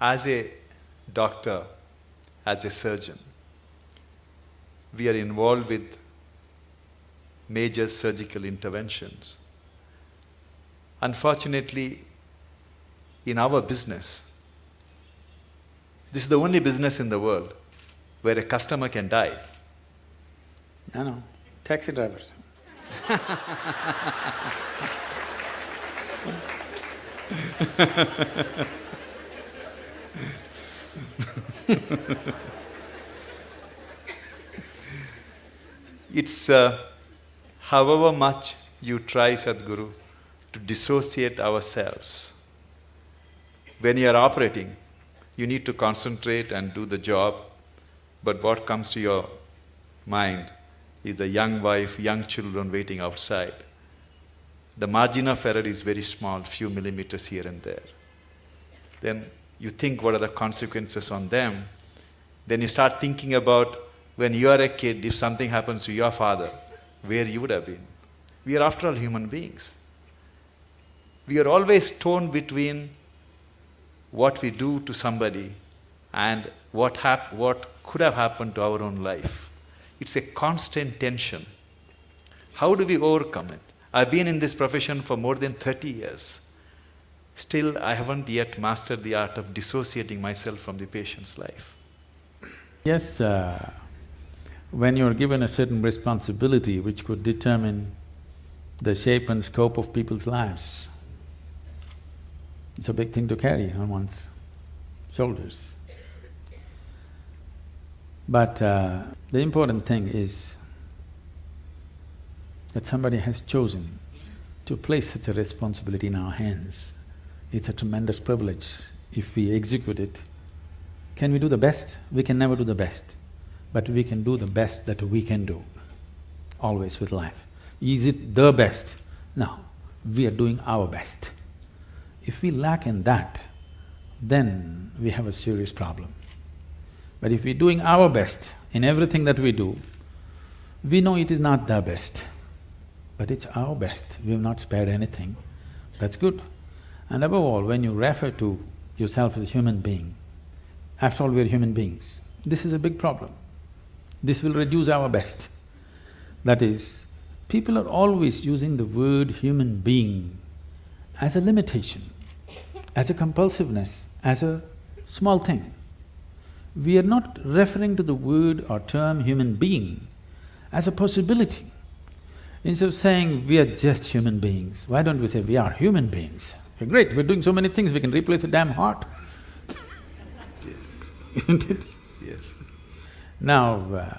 as a doctor, as a surgeon, we are involved with major surgical interventions. Unfortunately, in our business, this is the only business in the world where a customer can die. No, taxi drivers. It's however much you try, Sadhguru, to dissociate ourselves. When you are operating, you need to concentrate and do the job, but what comes to your mind is the young wife, young children waiting outside. The margin of error is very small, few millimeters here and there. Then you think what are the consequences on them. Then you start thinking about when you are a kid, if something happens to your father, where you would have been. We are after all human beings. We are always torn between what we do to somebody and what could have happened to our own life. It's a constant tension. How do we overcome it? I've been in this profession for more than 30 years. Still, I haven't yet mastered the art of dissociating myself from the patient's life. Yes, when you're given a certain responsibility which could determine the shape and scope of people's lives, it's a big thing to carry on one's shoulders. But the important thing is that somebody has chosen to place such a responsibility in our hands. It's a tremendous privilege if we execute it. Can we do the best? We can never do the best, but we can do the best that we can do, always with life. Is it the best? No, we are doing our best. If we lack in that, then we have a serious problem. But if we're doing our best in everything that we do, we know it is not the best, but it's our best. We have not spared anything. That's good. And above all, when you refer to yourself as a human being, after all, we are human beings. This is a big problem. This will reduce our best. That is, people are always using the word human being as a limitation, as a compulsiveness, as a small thing. We are not referring to the word or term human being as a possibility. Instead of saying we are just human beings, why don't we say we are human beings? We're great, we're doing so many things, we can replace a damn heart. Isn't it? Yes. Now,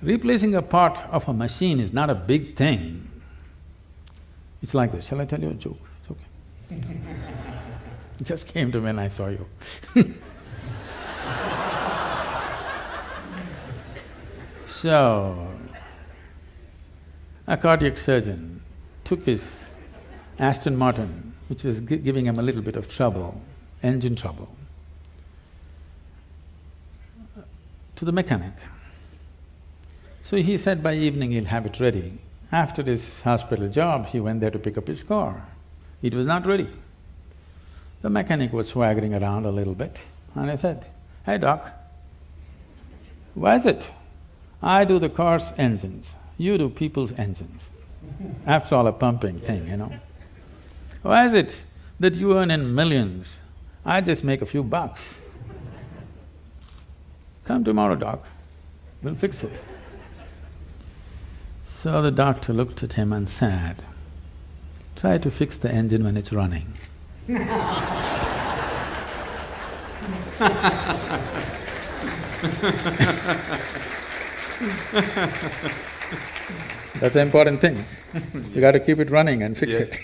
replacing a part of a machine is not a big thing. It's like this, shall I tell you a joke? It's okay. It just came to me when I saw you. So, a cardiac surgeon took his Aston Martin, which was giving him a little bit of trouble, engine trouble, to the mechanic. So he said by evening he'll have it ready. After his hospital job, he went there to pick up his car. It was not ready. The mechanic was swaggering around a little bit, and I said, "Hey doc, why is it I do the car's engines, you do people's engines? After all, a pumping thing, you know. Why is it that you earn in millions, I just make a few bucks? Come tomorrow, doc, we'll fix it." So the doctor looked at him and said, "Try to fix the engine when it's running." That's the important thing. You got to keep it running and fix it.